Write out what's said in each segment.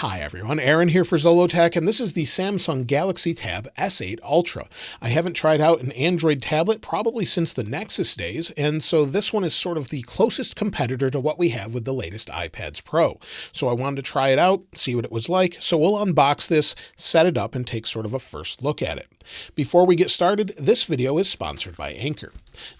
Hi everyone, Aaron here for Zollotech, and this is the Samsung Galaxy Tab S8 Ultra. I haven't tried out an Android tablet probably since the Nexus days, and so this one is sort of the closest competitor to what we have with the latest iPads Pro. So I wanted to try it out, see what it was like, so we'll unbox this, set it up, and take sort of a first look at it. Before we get started, this video is sponsored by Anker.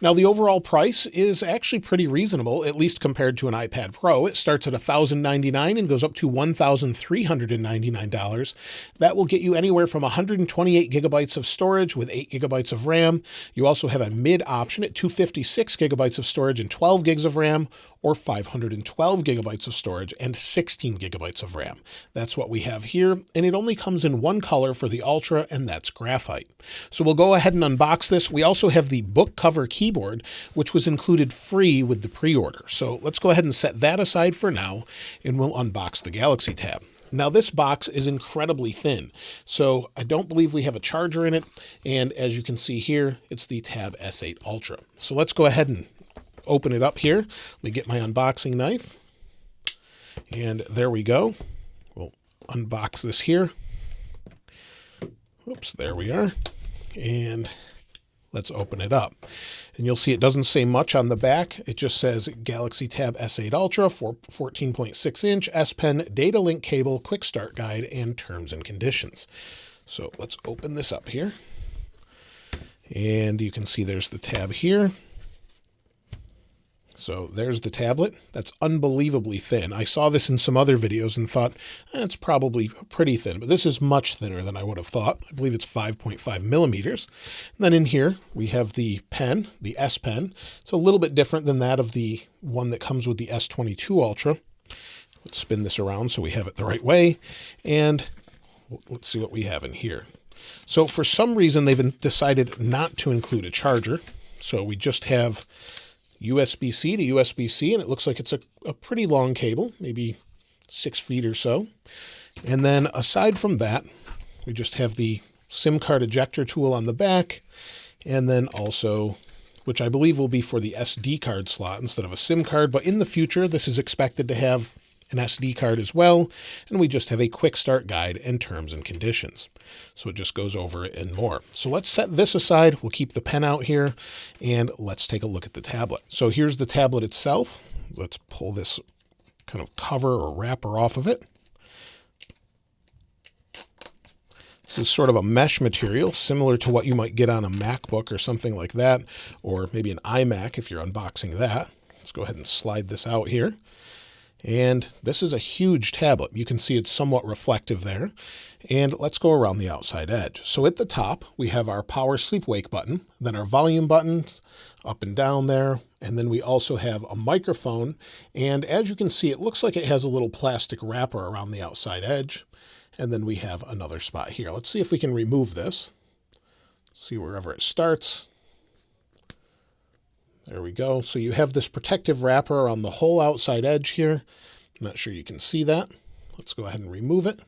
Now the overall price is actually pretty reasonable, at least compared to an iPad Pro. It starts at $1,099 and goes up to $1,399. That will get you anywhere from 128 gigabytes of storage with 8 gigabytes of RAM. You also have a mid option at 256 gigabytes of storage and 12 gigs of RAM, or 512 gigabytes of storage and 16 gigabytes of RAM. That's what we have here, and it only comes in one color for the Ultra, and that's graphite. So we'll go ahead and unbox this. We also have the book cover keyboard, which was included free with the pre-order. So let's go ahead and set that aside for now, and we'll unbox the Galaxy Tab. Now this box is incredibly thin, so I don't believe we have a charger in it, and as you can see here, it's the Tab S8 Ultra. So let's go ahead and open it up here. Let me get my unboxing knife. And there we go. We'll unbox this here. Oops, there we are. And let's open it up. And you'll see it doesn't say much on the back. It just says Galaxy Tab S8 Ultra for 14.6 inch S Pen data link cable, quick start guide, and terms and conditions. So let's open this up here. And you can see there's the tab here. So there's the tablet. That's unbelievably thin. I saw this in some other videos and thought, it's probably pretty thin, but this is much thinner than I would have thought. I believe it's 5.5 millimeters. And then in here, we have the pen, the S Pen. It's a little bit different than that of the one that comes with the S22 Ultra. Let's spin this around so we have it the right way. And let's see what we have in here. So for some reason, they've decided not to include a charger. So we just have USB-C to USB-C, and it looks like it's a pretty long cable, maybe 6 feet or so. And then aside from that, we just have the SIM card ejector tool on the back, and then also, which I believe will be for the SD card slot instead of a SIM card, but in the future, this is expected to have an SD card as well, and we just have a quick start guide and terms and conditions. So it just goes over it and more. So let's set this aside. We'll keep the pen out here, and let's take a look at the tablet. So here's the tablet itself. Let's pull this kind of cover or wrapper off of it. This is sort of a mesh material, similar to what you might get on a MacBook or something like that, or maybe an iMac if you're unboxing that. Let's go ahead and slide this out here. And this is a huge tablet. You can see it's somewhat reflective there. And let's go around the outside edge. So at the top, we have our power sleep wake button, then our volume buttons up and down there. And then we also have a microphone. And as you can see, it looks like it has a little plastic wrapper around the outside edge. And then we have another spot here. Let's see if we can remove this. See wherever it starts. There we go. So you have this protective wrapper around the whole outside edge here. I'm not sure you can see that. Let's go ahead and remove it.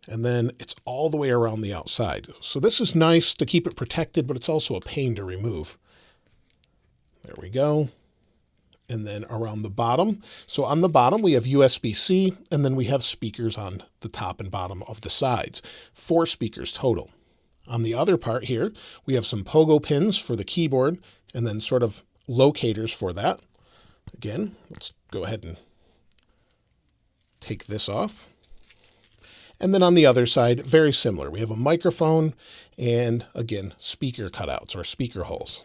And then it's all the way around the outside. So this is nice to keep it protected, but it's also a pain to remove. There we go. And then around the bottom. So on the bottom, we have USB-C, and then we have speakers on the top and bottom of the sides. 4 speakers total. On the other part here, we have some pogo pins for the keyboard, and then sort of locators for that. Again, let's go ahead and take this off. And then on the other side, very similar. We have a microphone and, again, speaker cutouts or speaker holes.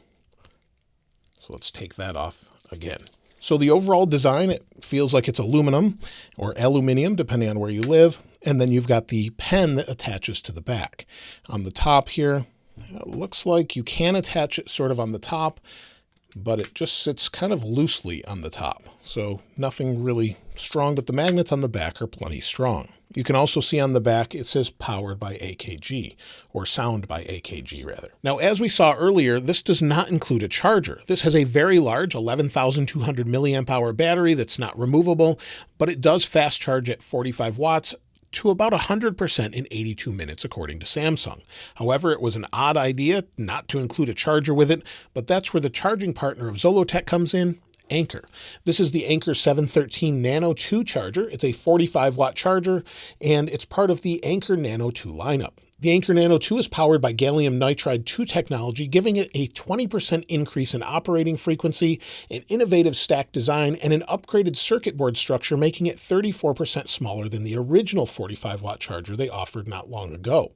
So let's take that off again. So the overall design, it feels like it's aluminum or aluminium, depending on where you live. And then you've got the pen that attaches to the back. On the top here, it looks like you can attach it sort of on the top, but it just sits kind of loosely on the top. So nothing really strong, but the magnets on the back are plenty strong. You can also see on the back, it says powered by AKG, or sound by AKG rather. Now, as we saw earlier, this does not include a charger. This has a very large 11,200 milliamp hour battery that's not removable, but it does fast charge at 45 watts to about 100% in 82 minutes, according to Samsung. However, it was an odd idea not to include a charger with it, but that's where the charging partner of Zollotech comes in, Anker. This is the Anker 713 Nano 2 charger. It's a 45-watt charger, and it's part of the Anker Nano 2 lineup. The Anker Nano 2 is powered by gallium nitride 2 technology, giving it a 20% increase in operating frequency, an innovative stack design, and an upgraded circuit board structure, making it 34% smaller than the original 45-watt charger they offered not long ago.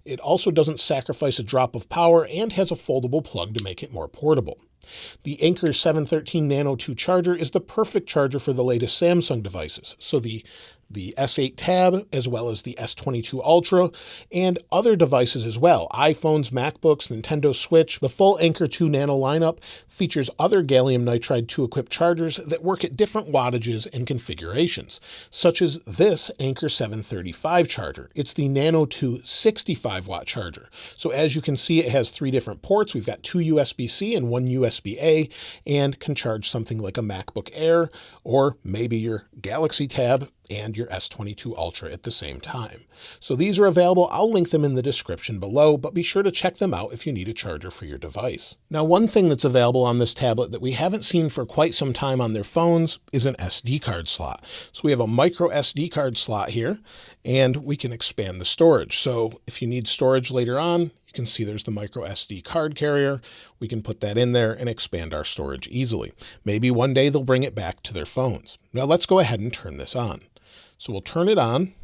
It also doesn't sacrifice a drop of power and has a foldable plug to make it more portable. The Anker 713 Nano 2 charger is the perfect charger for the latest Samsung devices, so the S8 Tab, as well as the S22 Ultra, and other devices as well, iPhones, MacBooks, Nintendo Switch. The full Anker 2 Nano lineup features other gallium nitride 2 equipped chargers that work at different wattages and configurations, such as this Anker 735 charger. It's the Nano 2 65-watt charger. So as you can see, it has 3 different ports. We've got 2 USB-C and 1 USB-A, and can charge something like a MacBook Air, or maybe your Galaxy Tab and your S22 Ultra at the same time. So these are available. I'll link them in the description below, but be sure to check them out if you need a charger for your device. Now, one thing that's available on this tablet that we haven't seen for quite some time on their phones is an SD card slot. So we have a micro SD card slot here, and we can expand the storage. So if you need storage later on, you can see there's the micro SD card carrier. We can put that in there and expand our storage easily. Maybe one day they'll bring it back to their phones. Now let's go ahead and turn this on. So we'll turn it on,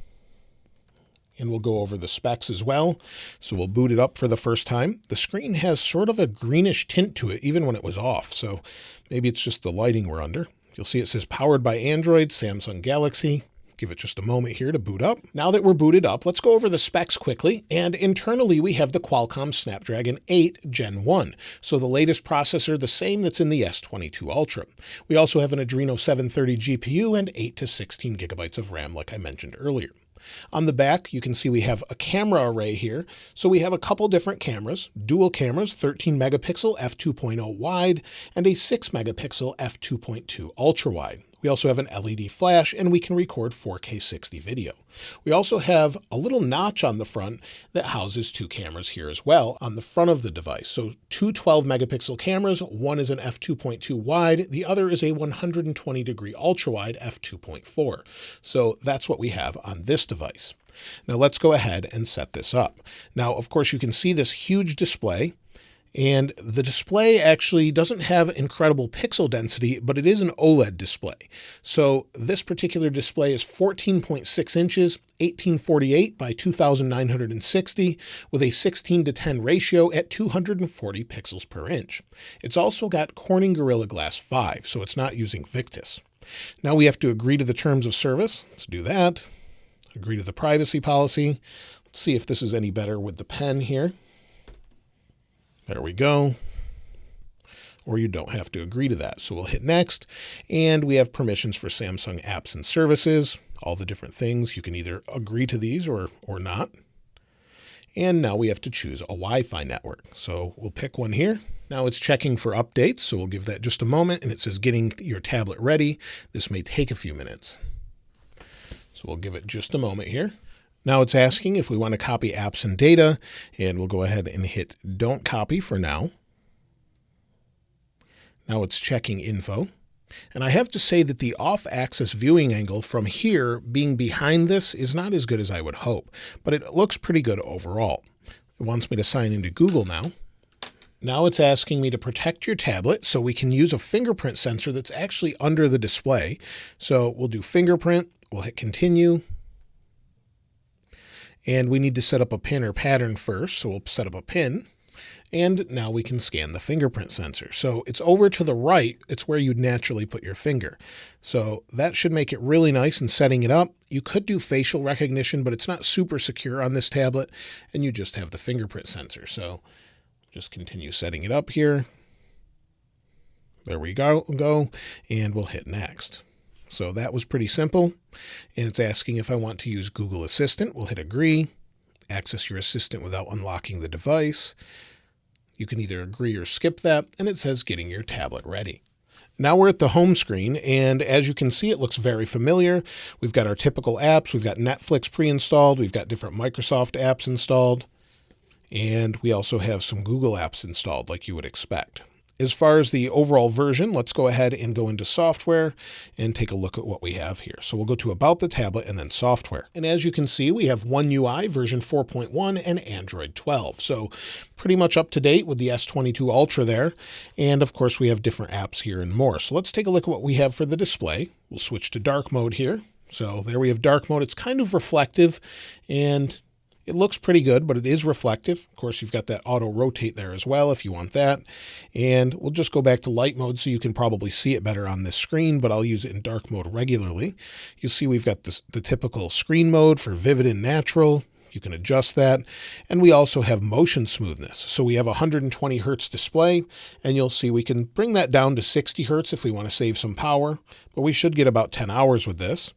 and we'll go over the specs as well. So we'll boot it up for the first time. The screen has sort of a greenish tint to it, even when it was off. So maybe it's just the lighting we're under. You'll see it says powered by Android, Samsung Galaxy. Give it just a moment here to boot up. Now that we're booted up, let's go over the specs quickly. And internally, we have the Qualcomm Snapdragon 8 Gen 1. So the latest processor, the same that's in the S22 Ultra. We also have an Adreno 730 GPU and 8 to 16 gigabytes of RAM, like I mentioned earlier. On the back, you can see we have a camera array here. So we have a couple different cameras, dual cameras, 13 megapixel f2.0 wide and a 6 megapixel f2.2 ultra wide. We also have an LED flash, and we can record 4K 60 video. We also have a little notch on the front that houses 2 cameras here as well on the front of the device. So 2 12 megapixel cameras, one is an f2.2 wide, the other is a 120 degree ultra wide f2.4. So that's what we have on this device. Now let's go ahead and set this up. Now, of course, you can see this huge display. And the display actually doesn't have incredible pixel density, but it is an OLED display. So this particular display is 14.6 inches, 1848 by 2960 with a 16:10 ratio at 240 pixels per inch. It's also got Corning Gorilla Glass 5, so it's not using Victus. Now we have to agree to the terms of service. Let's do that. Agree to the privacy policy. Let's see if this is any better with the pen here. There we go. Or you don't have to agree to that. So we'll hit next, and we have permissions for Samsung apps and services, all the different things. You can either agree to these or not. And now we have to choose a Wi-Fi network. So we'll pick one here. Now it's checking for updates. So we'll give that just a moment, and it says getting your tablet ready. This may take a few minutes. So we'll give it just a moment here. Now it's asking if we want to copy apps and data, and we'll go ahead and hit don't copy for now. Now it's checking info. And I have to say that the off-axis viewing angle from here being behind this is not as good as I would hope, but it looks pretty good overall. It wants me to sign into Google now. Now it's asking me to protect your tablet, so we can use a fingerprint sensor that's actually under the display. So we'll do fingerprint, we'll hit continue. And we need to set up a pin or pattern first, so we'll set up a pin. And now we can scan the fingerprint sensor. So it's over to the right. It's where you'd naturally put your finger. So that should make it really nice in setting it up. You could do facial recognition, but it's not super secure on this tablet, and you just have the fingerprint sensor. So just continue setting it up here. There we go, and we'll hit next. So that was pretty simple, and it's asking if I want to use Google Assistant. We'll hit agree, access your assistant without unlocking the device. You can either agree or skip that, and it says getting your tablet ready. Now we're at the home screen, and as you can see, it looks very familiar. We've got our typical apps. We've got Netflix pre-installed. We've got different Microsoft apps installed, and we also have some Google apps installed like you would expect. As far as the overall version, let's go ahead and go into software and take a look at what we have here. So we'll go to About the Tablet and then Software. And as you can see, we have One UI version 4.1 and Android 12. So pretty much up to date with the S22 Ultra there. And of course, we have different apps here and more. So let's take a look at what we have for the display. We'll switch to dark mode here. So there we have dark mode. It's kind of reflective and it looks pretty good, but it is reflective. Of course, you've got that auto rotate there as well if you want that. And we'll just go back to light mode so you can probably see it better on this screen, but I'll use it in dark mode regularly. You see we've got the typical screen mode for vivid and natural. You can adjust that. And we also have motion smoothness. So we have a 120 Hertz display, and you'll see we can bring that down to 60 Hertz if we want to save some power, but we should get about 10 hours with this.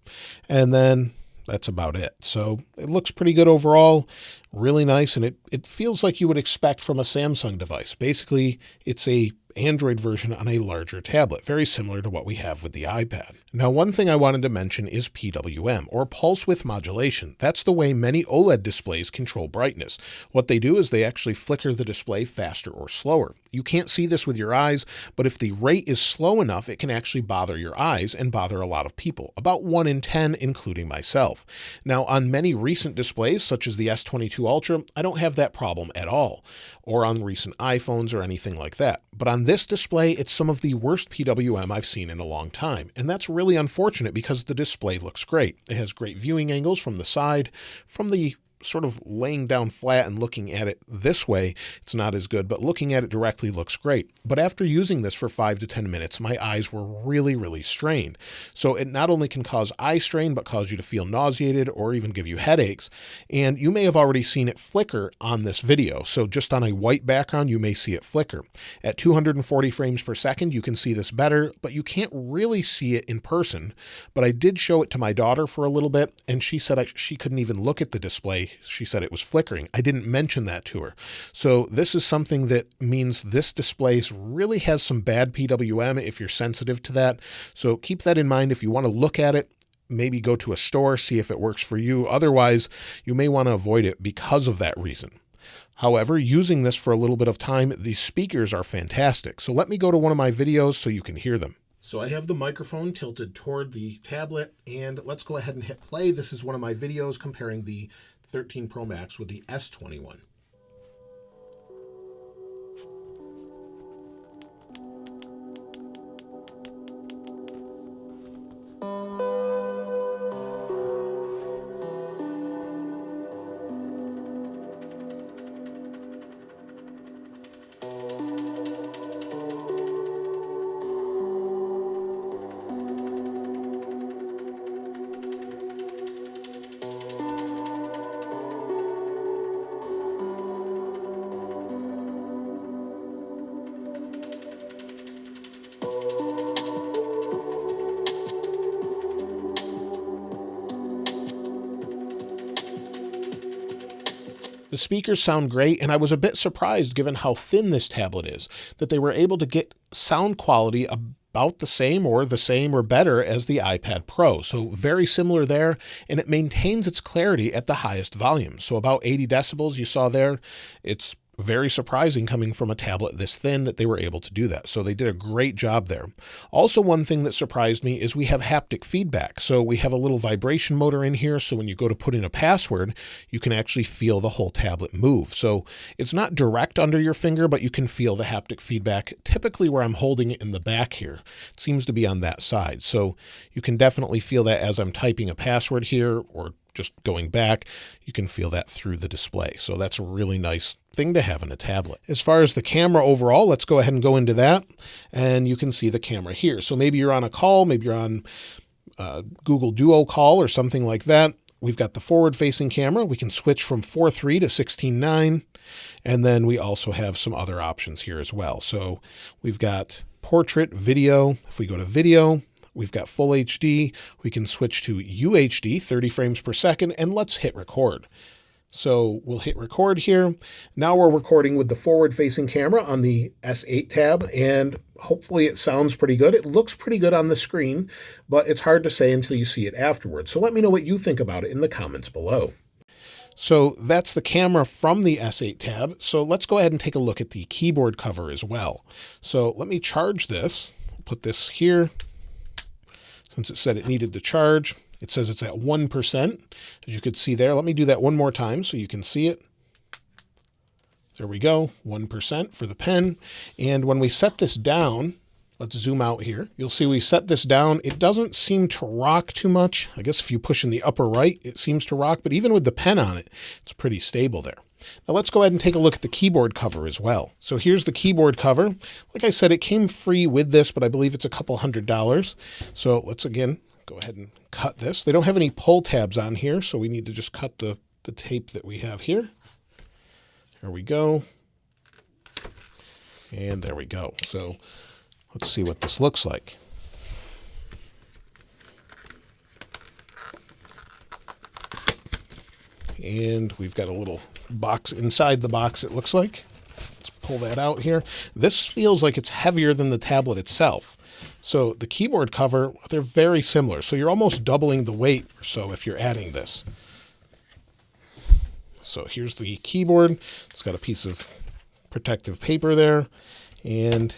And then that's about it. So it looks pretty good overall, really nice. And it feels like you would expect from a Samsung device. Basically, it's a Android version on a larger tablet, very similar to what we have with the iPad. Now, one thing I wanted to mention is PWM, or pulse width modulation. That's the way many OLED displays control brightness. What they do is they actually flicker the display faster or slower. You can't see this with your eyes, but if the rate is slow enough, it can actually bother your eyes and bother a lot of people, about 1 in 10, including myself. Now, on many recent displays, such as the S22 Ultra, I don't have that problem at all, or on recent iPhones or anything like that. But on this display, it's some of the worst PWM I've seen in a long time. And that's really unfortunate because the display looks great. It has great viewing angles from the side, from the sort of laying down flat and looking at it this way, it's not as good, but looking at it directly looks great. But after using this for 5 to 10 minutes, my eyes were really strained. So it not only can cause eye strain, but cause you to feel nauseated or even give you headaches. And you may have already seen it flicker on this video. So just on a white background, you may see it flicker. At 240 frames per second, you can see this better, but you can't really see it in person. But I did show it to my daughter for a little bit, and she said she couldn't even look at the display. She said it was flickering. I didn't mention that to her. So this is something that means this display really has some bad PWM if you're sensitive to that. So keep that in mind. If you want to look at it, maybe go to a store, see if it works for you. Otherwise, you may want to avoid it because of that reason. However, using this for a little bit of time, these speakers are fantastic. So let me go to one of my videos so you can hear them. So I have the microphone tilted toward the tablet, and let's go ahead and hit play. This is one of my videos comparing the 13 Pro Max with the S21. The speakers sound great, and I was a bit surprised given how thin this tablet is, that they were able to get sound quality about the same or better as the iPad Pro. So very similar there, and it maintains its clarity at the highest volume. So about 80 decibels you saw there. It's very surprising coming from a tablet this thin that they were able to do that. So they did a great job there. Also, one thing that surprised me is we have haptic feedback. So we have a little vibration motor in here. So when you go to put in a password, you can actually feel the whole tablet move. So it's not direct under your finger, but you can feel the haptic feedback. Typically where I'm holding it in the back here, it seems to be on that side. So you can definitely feel that as I'm typing a password here or just going back, you can feel that through the display. So that's a really nice thing to have in a tablet. As far as the camera overall, let's go ahead and go into that, and you can see the camera here. So maybe you're on a call, maybe you're on Google Duo call or something like that. We've got the forward-facing camera. We can switch from 4.3 to 16.9, and then we also have some other options here as well. So we've got portrait, video. If we go to video, we've got full HD. We can switch to UHD, 30 frames per second, and let's hit record. So we'll hit record here. Now we're recording with the forward-facing camera on the S8 tab, and hopefully it sounds pretty good. It looks pretty good on the screen, but it's hard to say until you see it afterwards. So let me know what you think about it in the comments below. So that's the camera from the S8 tab. So let's go ahead and take a look at the keyboard cover as well. So let me charge this, put this here. Since it said it needed to charge, it says it's at 1%, as you could see there. Let me do that one more time so you can see it. There we go, 1% for the pen. And when we set this down, let's zoom out here. You'll see we set this down. It doesn't seem to rock too much. I guess if you push in the upper right, it seems to rock, but even with the pen on it, it's pretty stable there. Now let's go ahead and take a look at the keyboard cover as well. So here's the keyboard cover. Like I said, it came free with this, but I believe it's a couple $100. So let's again, go ahead and cut this. They don't have any pull tabs on here, so we need to just cut the tape that we have here. There we go. And there we go. So let's see what this looks like. And we've got a little box inside the box, it looks like. Let's pull that out here. This feels like it's heavier than the tablet itself. So the keyboard cover, they're very similar. So you're almost doubling the weight or so if you're adding this. So here's the keyboard. It's got a piece of protective paper there. And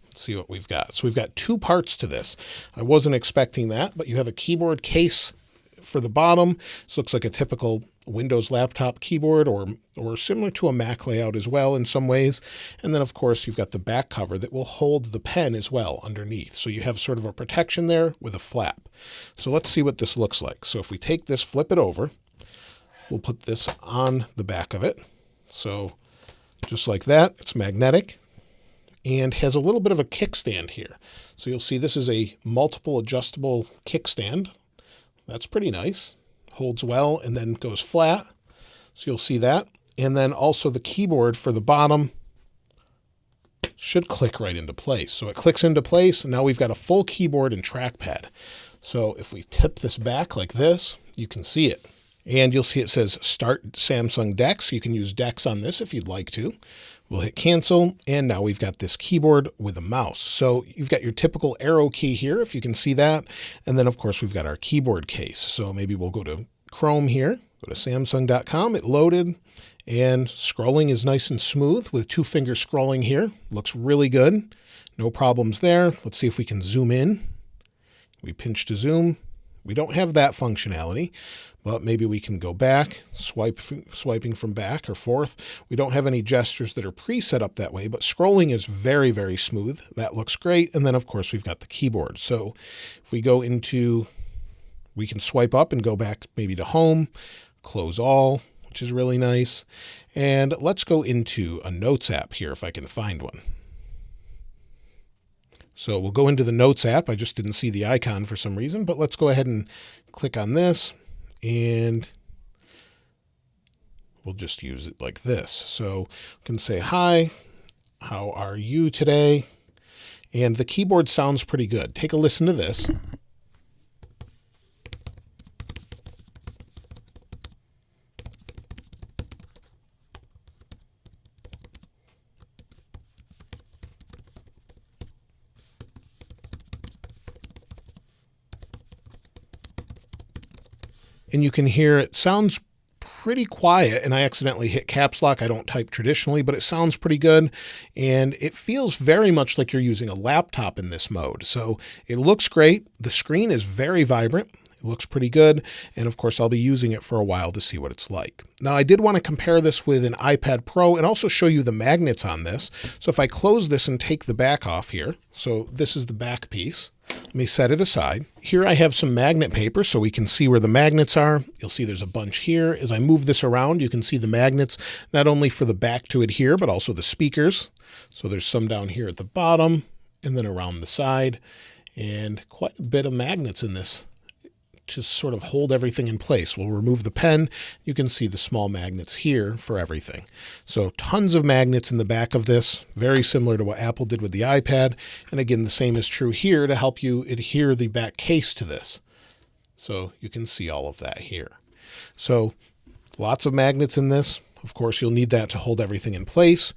let's see what we've got. So we've got two parts to this. I wasn't expecting that, but you have a keyboard case for the bottom. This looks like a typical Windows laptop keyboard or similar to a Mac layout as well in some ways. And then of course you've got the back cover that will hold the pen as well underneath. So you have sort of a protection there with a flap. So let's see what this looks like. So if we take this, flip it over, we'll put this on the back of it. So just like that, it's magnetic and has a little bit of a kickstand here. So you'll see this is a multiple adjustable kickstand. That's pretty nice. Holds well and then goes flat. So you'll see that. And then also the keyboard for the bottom should click right into place. So it clicks into place and now we've got a full keyboard and trackpad. So if we tip this back like this, you can see it. And you'll see it says Start Samsung DeX. You can use DeX on this if you'd like to. We'll hit cancel, and now we've got this keyboard with a mouse. So you've got your typical arrow key here, if you can see that. And then, of course, we've got our keyboard case. So maybe we'll go to Chrome here, go to Samsung.com. It loaded, and scrolling is nice and smooth with two-finger scrolling here. Looks really good. No problems there. Let's see if we can zoom in. We pinch to zoom. We don't have that functionality, but maybe we can go back, swiping from back or forth. We don't have any gestures that are preset up that way, but scrolling is very, very smooth. That looks great. And then of course we've got the keyboard. So if we go into, we can swipe up and go back maybe to home, close all, which is really nice. And let's go into a Notes app here if I can find one. So we'll go into the Notes app. I just didn't see the icon for some reason, but let's go ahead and click on this and we'll just use it like this. So we can say, hi, how are you today? And the keyboard sounds pretty good. Take a listen to this. And you can hear it sounds pretty quiet, and I accidentally hit caps lock. I don't type traditionally, but it sounds pretty good. And it feels very much like you're using a laptop in this mode. So it looks great. The screen is very vibrant. It looks pretty good. And of course, I'll be using it for a while to see what it's like. Now, I did want to compare this with an iPad Pro and also show you the magnets on this. So if I close this and take the back off here, so this is the back piece. Let me set it aside. Here I have some magnet paper so we can see where the magnets are. You'll see there's a bunch here. As I move this around, you can see the magnets, not only for the back to adhere, but also the speakers. So there's some down here at the bottom and then around the side, and quite a bit of magnets in this to sort of hold everything in place. We'll remove the pen. You can see the small magnets here for everything. So tons of magnets in the back of this, very similar to what Apple did with the iPad. And again, the same is true here to help you adhere the back case to this. So you can see all of that here. So lots of magnets in this. Of course, you'll need that to hold everything in place.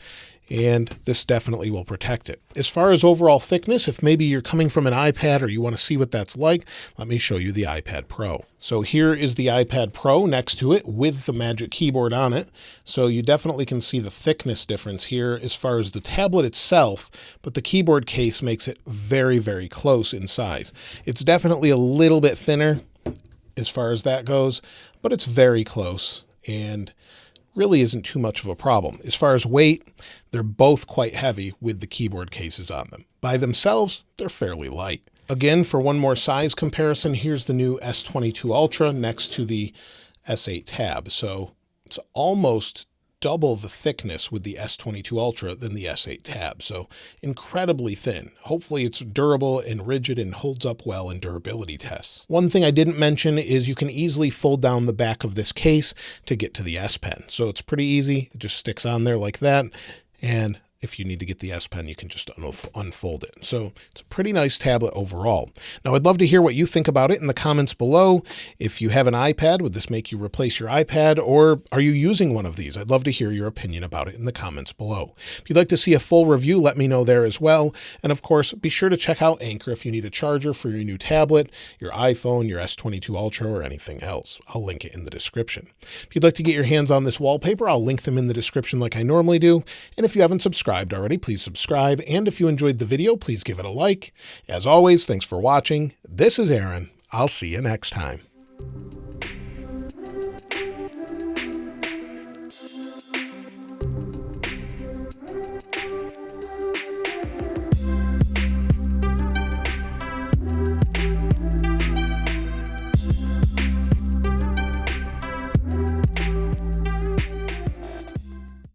and this definitely will protect it. As far as overall thickness, if maybe you're coming from an iPad or you want to see what that's like, let me show you the iPad Pro. So here is the iPad Pro next to it with the Magic Keyboard on it. So you definitely can see the thickness difference here as far as the tablet itself, but the keyboard case makes it very, very close in size. It's definitely a little bit thinner as far as that goes, but it's very close and really isn't too much of a problem. As far as weight, they're both quite heavy with the keyboard cases on them. By themselves, they're fairly light. Again, for one more size comparison, here's the new S22 Ultra next to the S8 Tab. So it's almost double the thickness with the S22 Ultra than the S8 Tab. So incredibly thin. Hopefully it's durable and rigid and holds up well in durability tests. One thing I didn't mention is you can easily fold down the back of this case to get to the S Pen. So it's pretty easy. It just sticks on there like that. And if you need to get the S Pen, you can just unfold it. So it's a pretty nice tablet overall. Now, I'd love to hear what you think about it in the comments below. If you have an iPad, would this make you replace your iPad, or are you using one of these? I'd love to hear your opinion about it in the comments below. If you'd like to see a full review, let me know there as well. And of course, be sure to check out Anker if you need a charger for your new tablet, your iPhone, your S22 Ultra, or anything else. I'll link it in the description. If you'd like to get your hands on this wallpaper, I'll link them in the description like I normally do. And if you haven't subscribed already, please subscribe. And if you enjoyed the video, please give it a like. As always, thanks for watching. This is Aaron. I'll see you next time.